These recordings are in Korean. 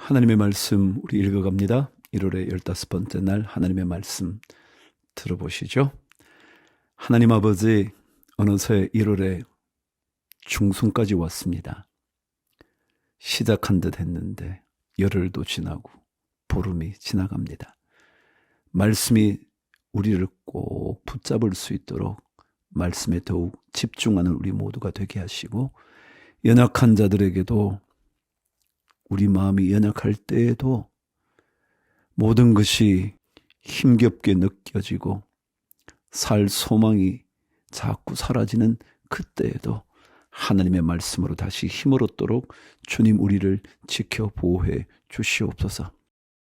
하나님의 말씀 우리 읽어갑니다. 1월의 15번째 날 하나님의 말씀 들어보시죠. 하나님 아버지, 어느새 1월의 중순까지 왔습니다. 시작한 듯 했는데 열흘도 지나고 보름이 지나갑니다. 말씀이 우리를 꼭 붙잡을 수 있도록 말씀에 더욱 집중하는 우리 모두가 되게 하시고, 연약한 자들에게도 우리 마음이 연약할 때에도 모든 것이 힘겹게 느껴지고 살 소망이 자꾸 사라지는 그때에도 하나님의 말씀으로 다시 힘을 얻도록 주님 우리를 지켜 보호해 주시옵소서.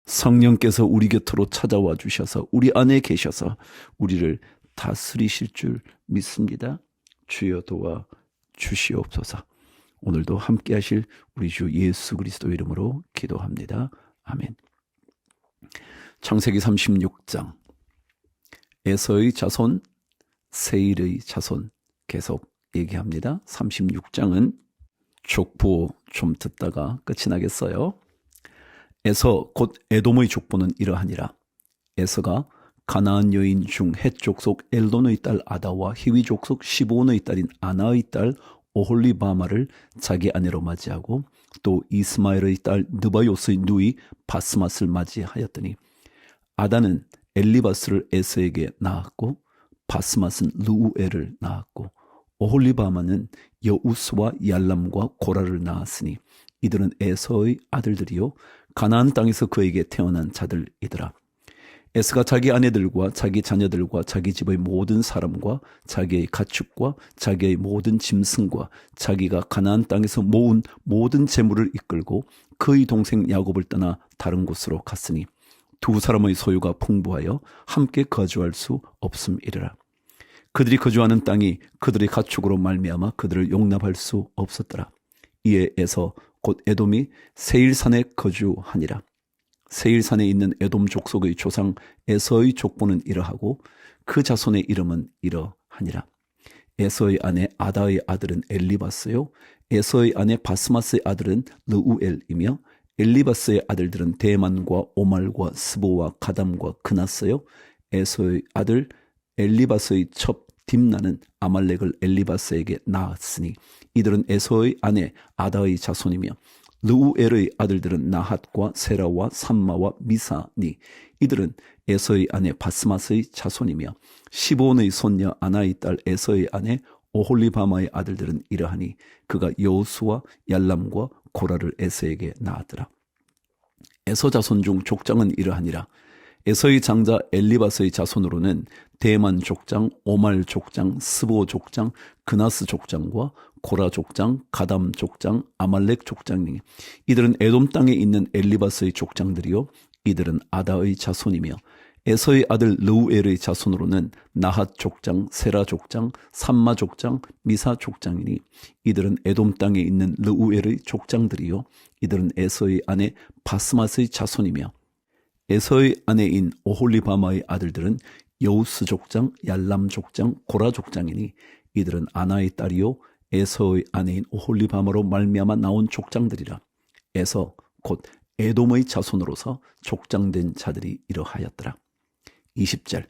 성령께서 우리 곁으로 찾아와 주셔서 우리 안에 계셔서 우리를 다스리실 줄 믿습니다. 주여 도와 주시옵소서. 오늘도 함께 하실 우리 주 예수 그리스도 이름으로 기도합니다. 아멘. 창세기 36장, 에서의 자손, 세일의 자손 계속 얘기합니다. 36장은 족보 좀 듣다가 끝이 나겠어요. 에서 곧 에돔의 족보는 이러하니라. 에서가 가나안 여인 중 헷 족속 엘론의 딸 아다와 히위 족속 시브온의 딸인 아나의 딸 오홀리바마를 자기 아내로 맞이하고 또 이스마엘의 딸 느바요스의 누이 바스맛을 맞이하였더니, 아다는 엘리바스를 에서에게 낳았고 바스맛은 르우엘을 낳았고 오홀리바마는 여우스와 얄람과 고라를 낳았으니 이들은 에서의 아들들이요 가나안 땅에서 그에게 태어난 자들이더라. 에스가 자기 아내들과 자기 자녀들과 자기 집의 모든 사람과 자기의 가축과 자기의 모든 짐승과 자기가 가나안 땅에서 모은 모든 재물을 이끌고 그의 동생 야곱을 떠나 다른 곳으로 갔으니 두 사람의 소유가 풍부하여 함께 거주할 수 없음이라. 그들이 거주하는 땅이 그들의 가축으로 말미암아 그들을 용납할 수 없었더라. 이에 에서 곧 에돔이 세일산에 거주하니라. 세일산에 있는 에돔 족속의 조상 에서의 족보는 이러하고 그 자손의 이름은 이러하니라. 에서의 아내 아다의 아들은 엘리바스요 에서의 아내 바스마스의 아들은 르우엘이며 엘리바스의 아들들은 대만과 오말과 스보와 가담과 그나스요 에서의 아들 엘리바스의 첩 딥나는 아말렉을 엘리바스에게 낳았으니 이들은 에서의 아내 아다의 자손이며 르우엘의 아들들은 나핫과 세라와 삼마와 미사니 이들은 에서의 아내 바스마스의 자손이며 시브온의 손녀 아나의 딸 에서의 아내 오홀리바마의 아들들은 이러하니 그가 여우수와 얄람과 고라를 에서에게 낳았더라. 에서 자손 중 족장은 이러하니라. 에서의 장자 엘리바스의 자손으로는 대만 족장, 오말 족장, 스보 족장, 그나스 족장과 고라 족장, 가담 족장, 아말렉 족장이니 이들은 에돔 땅에 있는 엘리바스의 족장들이요 이들은 아다의 자손이며 에서의 아들 르우엘의 자손으로는 나핫 족장, 세라 족장, 삼마 족장, 미사 족장이니 이들은 에돔 땅에 있는 르우엘의 족장들이요 이들은 에서의 아내 바스맛의 자손이며 에서의 아내인 오홀리바마의 아들들은 여우스 족장, 얄람 족장, 고라 족장이니 이들은 아나의 딸이요 에서의 아내인 오홀리바마로 말미암아 나온 족장들이라. 에서 곧 에돔의 자손으로서 족장된 자들이 이러하였더라. 20절,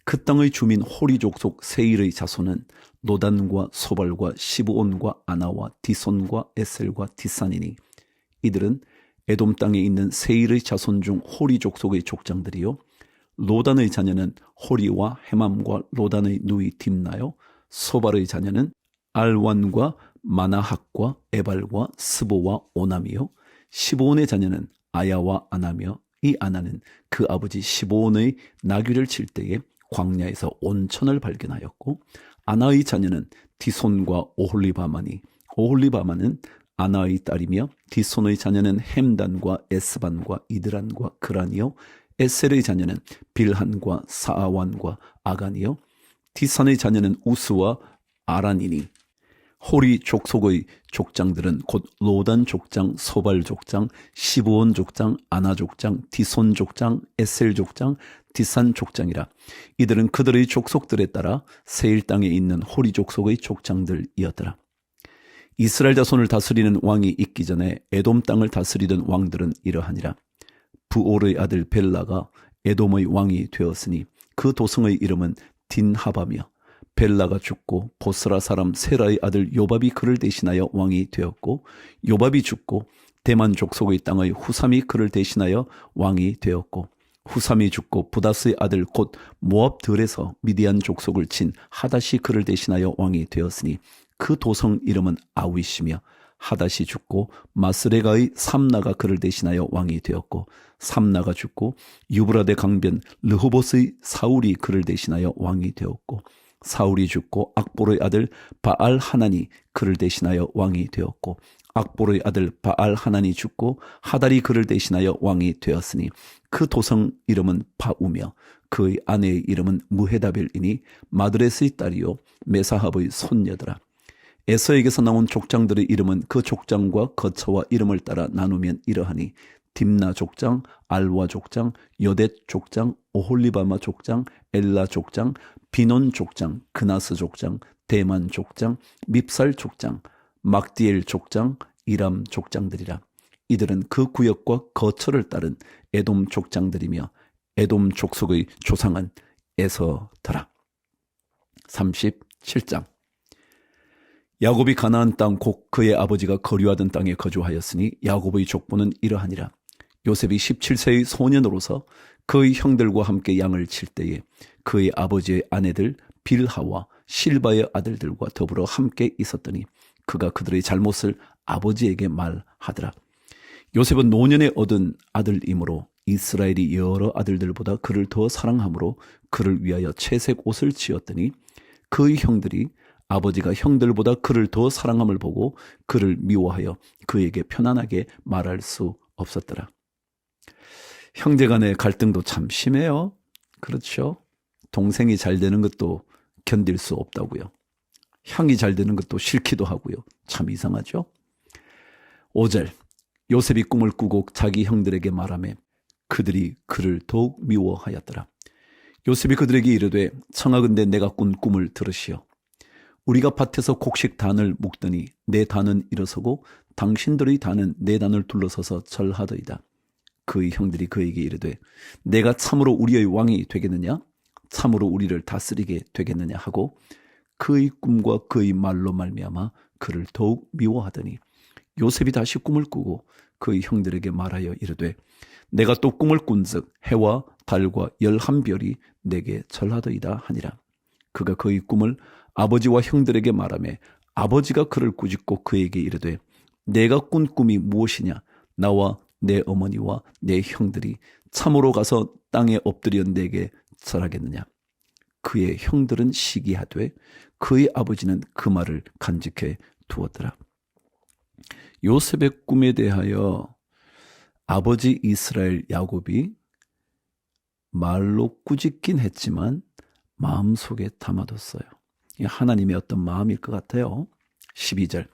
그 땅의 주민 호리 족속 세일의 자손은 노단과 소발과 시브온과 아나와 디손과 에셀과 디산이니 이들은 에돔 땅에 있는 세일의 자손 중 호리 족속의 족장들이요 로단의 자녀는 호리와 헤맘과 로단의 누이 딥나요 소발의 자녀는 알완과 마나핫과 에발과 스보와 오남이요 시브온의 자녀는 아야와 아나며 이 아나는 그 아버지 시브온의 나귀를 칠 때에 광야에서 온천을 발견하였고 아나의 자녀는 디손과 오홀리바마니 오홀리바마는 아나의 딸이며 디손의 자녀는 햄단과 에스반과 이드란과 그란이요 에셀의 자녀는 빌한과 사아완과 아간이요 디산의 자녀는 우스와 아란이니 호리 족속의 족장들은 곧 로단 족장, 소발 족장, 시브온 족장, 아나 족장, 디손 족장, 에셀 족장, 디산 족장이라. 이들은 그들의 족속들에 따라 세일 땅에 있는 호리 족속의 족장들이었더라. 이스라엘 자손을 다스리는 왕이 있기 전에 에돔 땅을 다스리던 왕들은 이러하니라. 부올의 아들 벨라가 에돔의 왕이 되었으니 그 도성의 이름은 딘하바며, 벨라가 죽고 보스라 사람 세라의 아들 요밥이 그를 대신하여 왕이 되었고, 요밥이 죽고 대만 족속의 땅의 후삼이 그를 대신하여 왕이 되었고, 후삼이 죽고 부다스의 아들 곧 모압들에서 미디안 족속을 친 하닷이 그를 대신하여 왕이 되었으니 그 도성 이름은 아윗이며, 하닷이 죽고 마스레가의 삼나가 그를 대신하여 왕이 되었고, 삼나가 죽고 유브라데 강변 르호봇의 사울이 그를 대신하여 왕이 되었고, 사울이 죽고 악보르의 아들 바알 하난이 그를 대신하여 왕이 되었고, 악보르의 아들 바알 하난이 죽고 하달이 그를 대신하여 왕이 되었으니 그 도성 이름은 바우며 그의 아내의 이름은 무헤다벨이니 마드레스의 딸이요 메사합의 손녀더라. 에서에게서 나온 족장들의 이름은 그 족장과 거처와 이름을 따라 나누면 이러하니, 딥나 족장, 알와 족장, 여댓 족장, 오홀리바마 족장, 엘라 족장, 비논 족장, 그나스 족장, 대만 족장, 밉살 족장, 막디엘 족장, 이람 족장들이라. 이들은 그 구역과 거처를 따른 에돔 족장들이며 에돔 족속의 조상은 에서더라. 37장. 야곱이 가나안 땅 곧 그의 아버지가 거류하던 땅에 거주하였으니 야곱의 족보는 이러하니라. 요셉이 17세의 소년으로서 그의 형들과 함께 양을 칠 때에 그의 아버지의 아내들 빌하와 실바의 아들들과 더불어 함께 있었더니 그가 그들의 잘못을 아버지에게 말하더라. 요셉은 노년에 얻은 아들이므로 이스라엘이 여러 아들들보다 그를 더 사랑하므로 그를 위하여 채색 옷을 지었더니 그의 형들이 아버지가 형들보다 그를 더 사랑함을 보고 그를 미워하여 그에게 편안하게 말할 수 없었더라. 형제 간의 갈등도 참 심해요. 그렇죠? 동생이 잘 되는 것도 견딜 수 없다고요. 형이 잘 되는 것도 싫기도 하고요. 참 이상하죠? 5절. 요셉이 꿈을 꾸고 자기 형들에게 말하며 그들이 그를 더욱 미워하였더라. 요셉이 그들에게 이르되 청하건대 내가 꾼 꿈을 들으시오. 우리가 밭에서 곡식 단을 묶더니 내 단은 일어서고 당신들의 단은 내 단을 둘러서서 절하더이다. 그의 형들이 그에게 이르되 내가 참으로 우리의 왕이 되겠느냐? 참으로 우리를 다스리게 되겠느냐 하고 그의 꿈과 그의 말로 말미암아 그를 더욱 미워하더니 요셉이 다시 꿈을 꾸고 그의 형들에게 말하여 이르되 내가 또 꿈을 꾼즉 해와 달과 11별이 내게 절하더이다 하니라. 그가 그의 꿈을 아버지와 형들에게 말하며 아버지가 그를 꾸짖고 그에게 이르되 내가 꾼 꿈이 무엇이냐? 나와 내 어머니와 내 형들이 참으로 가서 땅에 엎드려 내게 절하겠느냐? 그의 형들은 시기하되 그의 아버지는 그 말을 간직해 두었더라. 요셉의 꿈에 대하여 아버지 이스라엘 야곱이 말로 꾸짖긴 했지만 마음속에 담아뒀어요. 하나님의 어떤 마음일 것 같아요. 12절.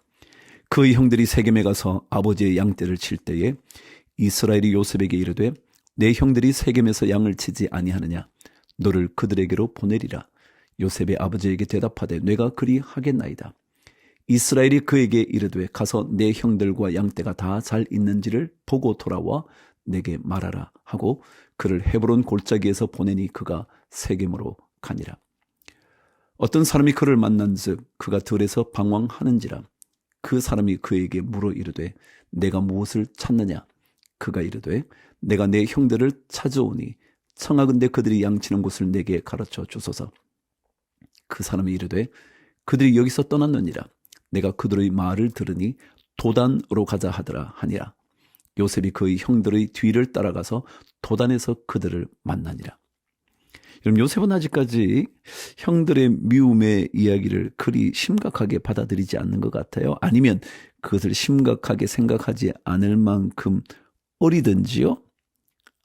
그의 형들이 세겜에 가서 아버지의 양떼를 칠 때에 이스라엘이 요셉에게 이르되 내 형들이 세겜에서 양을 치지 아니하느냐? 너를 그들에게로 보내리라. 요셉의 아버지에게 대답하되 내가 그리 하겠나이다. 이스라엘이 그에게 이르되 가서 내 형들과 양떼가 다 잘 있는지를 보고 돌아와 내게 말하라 하고 그를 헤브론 골짜기에서 보내니 그가 세겜으로 가니라. 어떤 사람이 그를 만난즉 그가 들에서 방황하는지라. 그 사람이 그에게 물어 이르되 내가 무엇을 찾느냐? 그가 이르되 내가 내 형들을 찾아오니 청하건대 그들이 양치는 곳을 내게 가르쳐 주소서. 그 사람이 이르되 그들이 여기서 떠났느니라. 내가 그들의 말을 들으니 도단으로 가자 하더라 하니라. 요셉이 그의 형들의 뒤를 따라가서 도단에서 그들을 만나니라. 여러분, 요셉은 아직까지 형들의 미움의 이야기를 그리 심각하게 받아들이지 않는 것 같아요. 아니면 그것을 심각하게 생각하지 않을 만큼 어리든지요.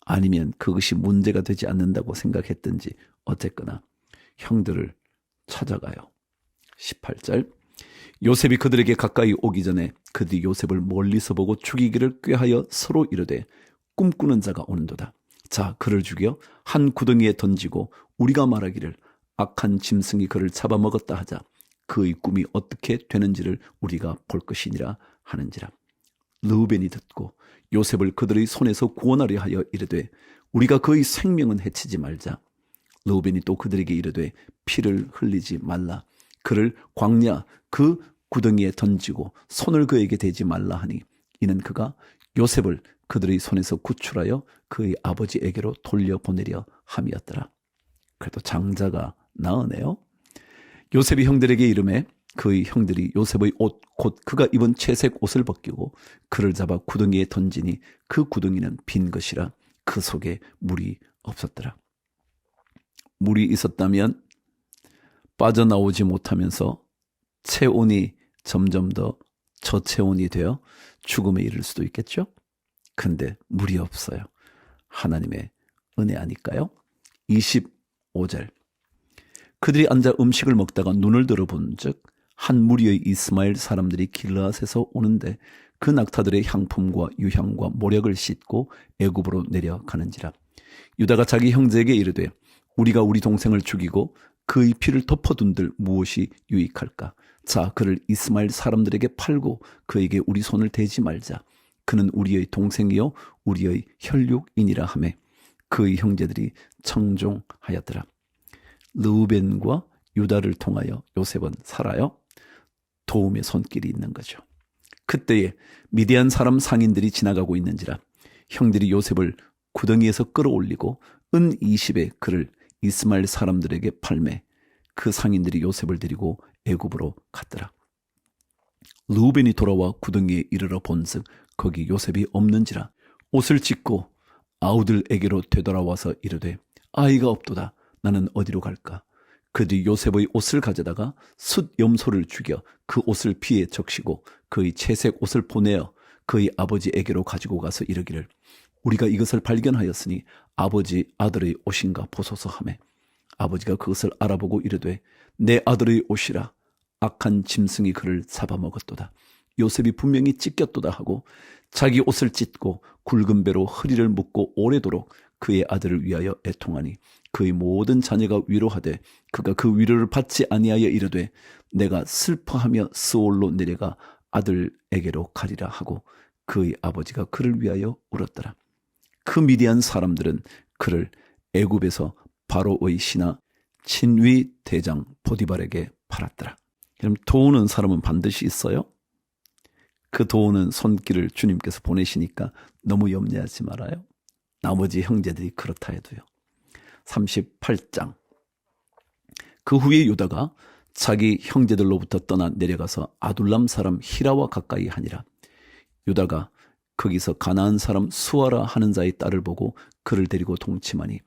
아니면 그것이 문제가 되지 않는다고 생각했든지 어쨌거나 형들을 찾아가요. 18절. 요셉이 그들에게 가까이 오기 전에 그들이 요셉을 멀리서 보고 죽이기를 꾀하여 서로 이르되 꿈꾸는 자가 오는도다. 자, 그를 죽여 한 구덩이에 던지고 우리가 말하기를 악한 짐승이 그를 잡아먹었다 하자. 그의 꿈이 어떻게 되는지를 우리가 볼 것이니라 하는지라. 르우벤이 듣고 요셉을 그들의 손에서 구원하려 하여 이르되 우리가 그의 생명은 해치지 말자. 르우벤이 또 그들에게 이르되 피를 흘리지 말라. 그를 광야 그 구덩이에 던지고 손을 그에게 대지 말라 하니 이는 그가 요셉을 그들의 손에서 구출하여 그의 아버지에게로 돌려보내려 함이었더라. 그래도 장자가 나으네요. 요셉이 형들에게 이르매 그의 형들이 요셉의 옷 곧 그가 입은 채색 옷을 벗기고 그를 잡아 구덩이에 던지니 그 구덩이는 빈 것이라 그 속에 물이 없었더라. 물이 있었다면 빠져나오지 못하면서 체온이 점점 더 저체온이 되어 죽음에 이를 수도 있겠죠. 근데 물이 없어요. 하나님의 은혜 아닐까요? 25절. 그들이 앉아 음식을 먹다가 눈을 들어본 즉 한 무리의 이스마엘 사람들이 길르앗에서 오는데 그 낙타들의 향품과 유향과 모략을 싣고 애굽으로 내려가는지라. 유다가 자기 형제에게 이르되 우리가 우리 동생을 죽이고 그의 피를 덮어둔들 무엇이 유익할까? 자, 그를 이스마엘 사람들에게 팔고 그에게 우리 손을 대지 말자. 그는 우리의 동생이요 우리의 혈육이니라 하매 그의 형제들이 청종하였더라. 르우벤과 유다를 통하여 요셉은 살아요. 도움의 손길이 있는 거죠. 그때에 미디안 사람 상인들이 지나가고 있는지라 형들이 요셉을 구덩이에서 끌어올리고 은 20에 그를 이스마엘 사람들에게 팔매 그 상인들이 요셉을 데리고 애굽으로 갔더라. 르우벤이 돌아와 구덩이에 이르러 본즉 거기 요셉이 없는지라 옷을 찢고 아우들에게로 되돌아와서 이르되 아이가 없도다. 나는 어디로 갈까? 그들이 요셉의 옷을 가져다가 숫 염소를 죽여 그 옷을 피에 적시고 그의 채색 옷을 보내어 그의 아버지에게로 가지고 가서 이르기를 우리가 이것을 발견하였으니 아버지 아들의 옷인가 보소서 하매 아버지가 그것을 알아보고 이르되 내 아들의 옷이라 악한 짐승이 그를 잡아먹었도다. 요셉이 분명히 찢겼도다 하고 자기 옷을 찢고 굵은 배로 허리를 묶고 오래도록 그의 아들을 위하여 애통하니 그의 모든 자녀가 위로하되 그가 그 위로를 받지 아니하여 이르되 내가 슬퍼하며 스올로 내려가 아들에게로 가리라 하고 그의 아버지가 그를 위하여 울었더라. 그 미디안 사람들은 그를 애굽에서 바로의 신하 친위 대장 보디발에게 팔았더라. 그럼 도우는 사람은 반드시 있어요. 그 도우는 손길을 주님께서 보내시니까 너무 염려하지 말아요. 나머지 형제들이 그렇다 해도요. 38장. 그 후에 유다가 자기 형제들로부터 떠나 내려가서 아둘람 사람 히라와 가까이 하니라. 유다가 거기서 가나안 사람 수아라 하는 자의 딸을 보고 그를 데리고 동침하니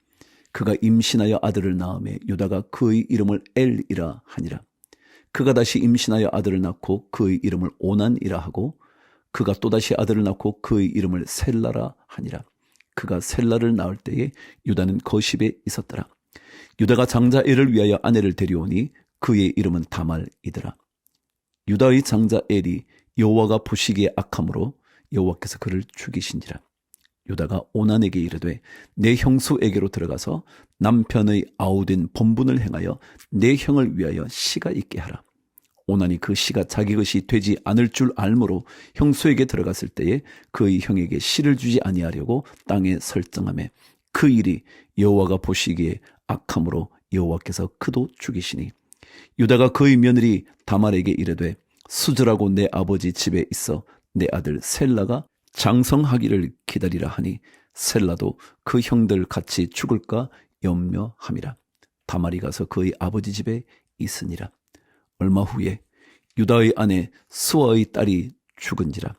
그가 임신하여 아들을 낳음에 유다가 그의 이름을 엘이라 하니라. 그가 다시 임신하여 아들을 낳고 그의 이름을 오난이라 하고 그가 또다시 아들을 낳고 그의 이름을 셀라라 하니라. 그가 셀라를 낳을 때에 유다는 거십에 있었더라. 유다가 장자 엘을 위하여 아내를 데려오니 그의 이름은 다말이더라. 유다의 장자 엘이 여호와가 보시기에 악함으로 여호와께서 그를 죽이신지라. 유다가 오난에게 이르되 내 형수에게로 들어가서 남편의 아우된 번분을 행하여 내 형을 위하여 씨가 있게 하라. 오난이 그 씨가 자기 것이 되지 않을 줄 알므로 형수에게 들어갔을 때에 그의 형에게 씨를 주지 아니하려고 땅에 설정하매 그 일이 여호와가 보시기에 악함으로 여호와께서 그도 죽이시니 유다가 그의 며느리 다말에게 이르되 수절하고 내 아버지 집에 있어 내 아들 셀라가 장성하기를 기다리라 하니 셀라도 그 형들 같이 죽을까 염려함이라. 다말이 가서 그의 아버지 집에 있으니라. 얼마 후에 유다의 아내 수아의 딸이 죽은지라.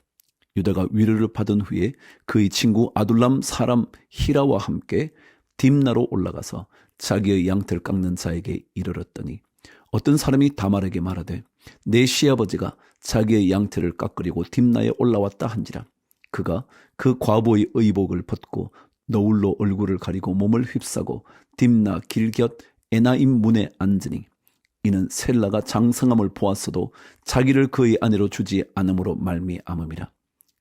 유다가 위로를 받은 후에 그의 친구 아둘람 사람 히라와 함께 딥나로 올라가서 자기의 양털 깎는 자에게 이르렀더니 어떤 사람이 다말에게 말하되 내 시아버지가 자기의 양털을 깎으려고 딥나에 올라왔다 한지라. 그가 그 과부의 의복을 벗고 너울로 얼굴을 가리고 몸을 휩싸고 딥나 길곁 에나임 문에 앉으니 이는 셀라가 장성함을 보았어도 자기를 그의 아내로 주지 않음으로 말미암음이라.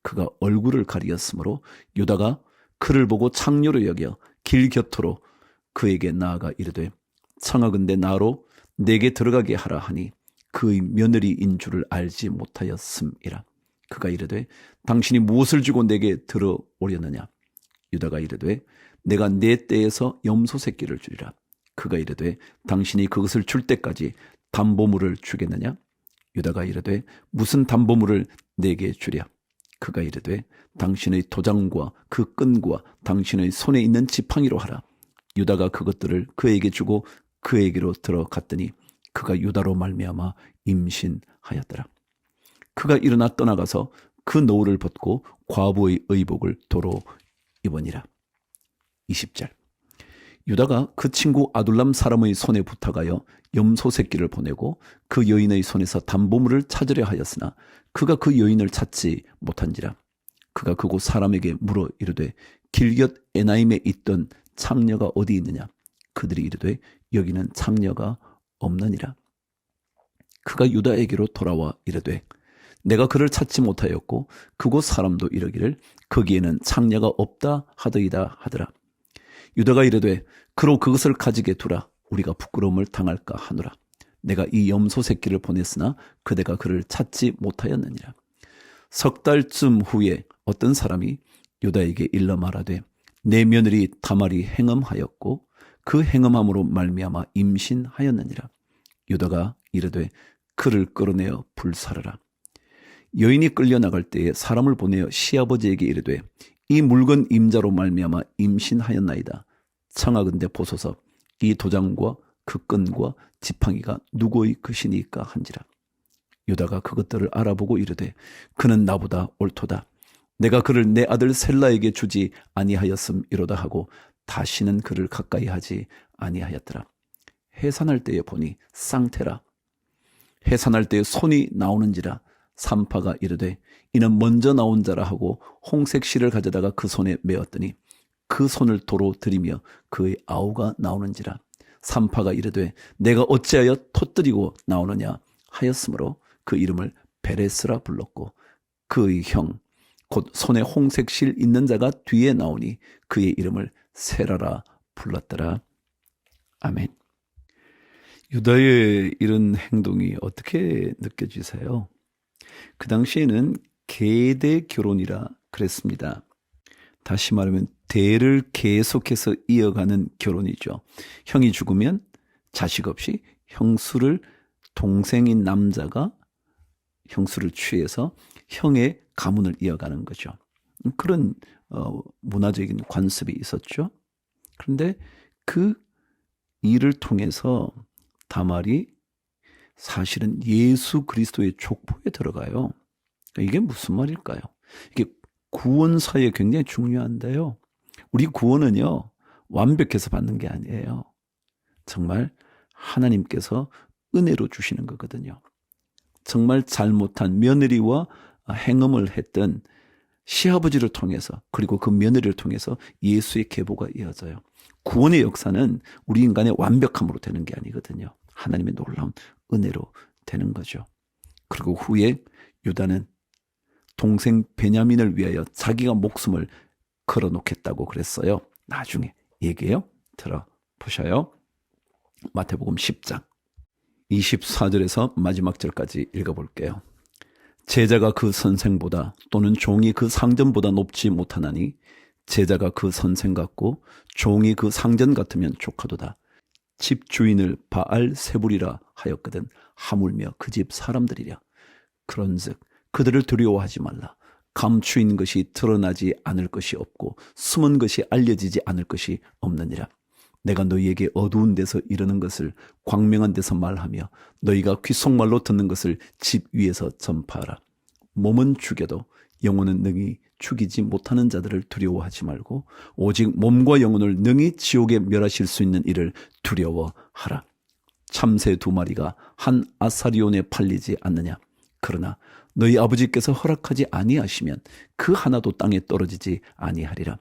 그가 얼굴을 가리었으므로 유다가 그를 보고 창녀로 여겨 길곁으로 그에게 나아가 이르되 청하건대 나로 내게 들어가게 하라 하니 그의 며느리인 줄을 알지 못하였음이라. 그가 이르되 당신이 무엇을 주고 내게 들어오려느냐. 유다가 이르되 내가 내 떼에서 염소 새끼를 주리라. 그가 이르되 당신이 그것을 줄 때까지 담보물을 주겠느냐. 유다가 이르되 무슨 담보물을 내게 주랴. 그가 이르되 당신의 도장과 그 끈과 당신의 손에 있는 지팡이로 하라. 유다가 그것들을 그에게 주고 그에게로 들어갔더니 그가 유다로 말미암아 임신하였더라. 그가 일어나 떠나가서 그 노울을 벗고 과부의 의복을 도로 입으니라. 20절. 유다가 그 친구 아둘람 사람의 손에 부탁하여 염소 새끼를 보내고 그 여인의 손에서 담보물을 찾으려 하였으나 그가 그 여인을 찾지 못한지라. 그가 그곳 사람에게 물어 이르되 길곁 에나임에 있던 창녀가 어디 있느냐. 그들이 이르되 여기는 창녀가 없느니라. 그가 유다에게로 돌아와 이르되 내가 그를 찾지 못하였고 그곳 사람도 이르기를 거기에는 창녀가 없다 하더이다 하더라. 유다가 이르되 그로 그것을 가지게 두라. 우리가 부끄러움을 당할까 하노라. 내가 이 염소 새끼를 보냈으나 그대가 그를 찾지 못하였느니라. 석 달쯤 후에 어떤 사람이 유다에게 일러 말하되 내 며느리 다말이 행음하였고 그 행음함으로 말미암아 임신하였느니라. 유다가 이르되 그를 끌어내어 불사르라. 여인이 끌려나갈 때에 사람을 보내어 시아버지에게 이르되 이 물건 임자로 말미암아 임신하였나이다. 청하건대 보소서 이 도장과 그 끈과 지팡이가 누구의 것이니까 한지라. 유다가 그것들을 알아보고 이르되 그는 나보다 옳도다. 내가 그를 내 아들 셀라에게 주지 아니하였음이로다 하고 다시는 그를 가까이 하지 아니하였더라. 해산할 때에 보니 쌍태라. 해산할 때에 손이 나오는지라. 산파가 이르되 이는 먼저 나온 자라 하고 홍색 실을 가져다가 그 손에 메었더니 그 손을 도로 들이며 그의 아우가 나오는지라. 산파가 이르되 내가 어찌하여 터뜨리고 나오느냐 하였으므로 그 이름을 베레스라 불렀고 그의 형 곧 손에 홍색 실 있는 자가 뒤에 나오니 그의 이름을 세라라 불렀더라. 아멘. 유다의 이런 행동이 어떻게 느껴지세요? 그 당시에는 계대 결혼이라 그랬습니다. 다시 말하면 대를 계속해서 이어가는 결혼이죠. 형이 죽으면 자식 없이 형수를 동생인 남자가 형수를 취해서 형의 가문을 이어가는 거죠. 그런 문화적인 관습이 있었죠. 그런데 그 일을 통해서 다말이 사실은 예수 그리스도의 족보에 들어가요. 이게 무슨 말일까요? 이게 구원사에 굉장히 중요한데요. 우리 구원은요, 완벽해서 받는 게 아니에요. 정말 하나님께서 은혜로 주시는 거거든요. 정말 잘못한 며느리와 행음을 했던 시아버지를 통해서 그리고 그 며느리를 통해서 예수의 계보가 이어져요. 구원의 역사는 우리 인간의 완벽함으로 되는 게 아니거든요. 하나님의 놀라운 은혜로 되는 거죠. 그리고 후에 유다는 동생 베냐민을 위하여 자기가 목숨을 걸어놓겠다고 그랬어요. 나중에 얘기해요. 들어보셔요. 마태복음 10장 24절에서 마지막 절까지 읽어볼게요. 제자가 그 선생보다 또는 종이 그 상전보다 높지 못하나니 제자가 그 선생 같고 종이 그 상전 같으면 족하도다. 집 주인을 바알세불이라 하였거든 하물며 그 집 사람들이랴. 그런즉 그들을 두려워하지 말라. 감추인 것이 드러나지 않을 것이 없고 숨은 것이 알려지지 않을 것이 없느니라. 내가 너희에게 어두운 데서 이르는 것을 광명한 데서 말하며 너희가 귓속말로 듣는 것을 집 위에서 전파하라. 몸은 죽여도 영혼은 능히 죽이지 못하는 자들을 두려워하지 말고 오직 몸과 영혼을 능히 지옥에 멸하실 수 있는 이를 두려워하라. 참새 2마리가 한 아사리온에 팔리지 않느냐. 그러나 너희 아버지께서 허락하지 아니하시면 그 하나도 땅에 떨어지지 아니하리라.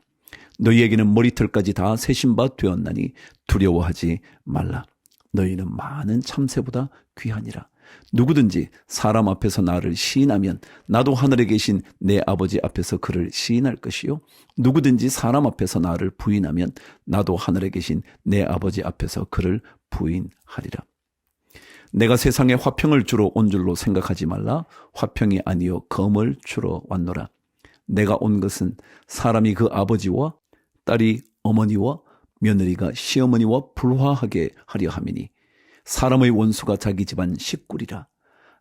너희에게는 머리털까지 다 세신 바 되었나니 두려워하지 말라. 너희는 많은 참새보다 귀하니라. 누구든지 사람 앞에서 나를 시인하면 나도 하늘에 계신 내 아버지 앞에서 그를 시인할 것이요 누구든지 사람 앞에서 나를 부인하면 나도 하늘에 계신 내 아버지 앞에서 그를 부인하리라. 내가 세상에 화평을 주러 온 줄로 생각하지 말라. 화평이 아니요 검을 주러 왔노라. 내가 온 것은 사람이 그 아버지와 딸이 어머니와 며느리가 시어머니와 불화하게 하려 함이니 사람의 원수가 자기 집안 식구리라.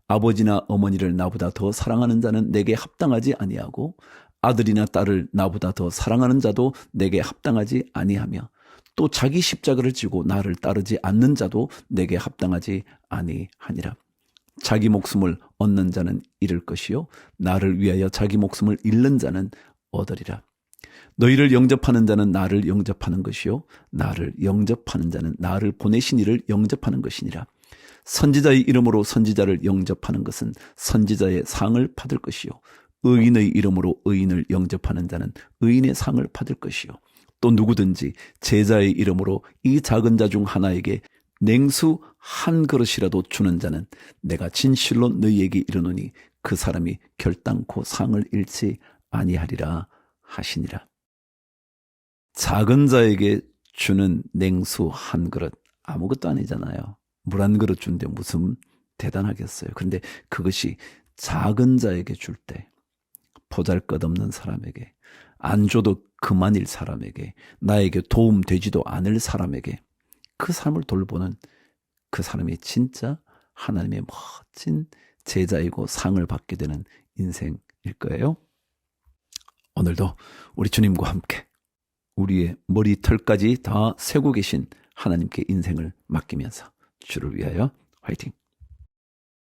아버지나 어머니를 나보다 더 사랑하는 자는 내게 합당하지 아니하고 아들이나 딸을 나보다 더 사랑하는 자도 내게 합당하지 아니하며 또 자기 십자가를 지고 나를 따르지 않는 자도 내게 합당하지 아니하니라. 자기 목숨을 얻는 자는 잃을 것이요 나를 위하여 자기 목숨을 잃는 자는 얻으리라. 너희를 영접하는 자는 나를 영접하는 것이요 나를 영접하는 자는 나를 보내신 이를 영접하는 것이니라. 선지자의 이름으로 선지자를 영접하는 것은 선지자의 상을 받을 것이요 의인의 이름으로 의인을 영접하는 자는 의인의 상을 받을 것이요 또 누구든지 제자의 이름으로 이 작은 자 중 하나에게 냉수 한 그릇이라도 주는 자는 내가 진실로 너희에게 이르노니 그 사람이 결단코 상을 잃지 아니하리라 하시니라. 작은 자에게 주는 냉수 한 그릇 아무것도 아니잖아요. 물 한 그릇 준데 무슨 대단하겠어요. 그런데 그것이 작은 자에게 줄 때 보잘것없는 사람에게 안 줘도 그만일 사람에게 나에게 도움되지도 않을 사람에게 그 사람을 돌보는 그 사람이 진짜 하나님의 멋진 제자이고 상을 받게 되는 인생일 거예요. 오늘도 우리 주님과 함께 우리의 머리털까지 다 세고 계신 하나님께 인생을 맡기면서 주를 위하여 화이팅!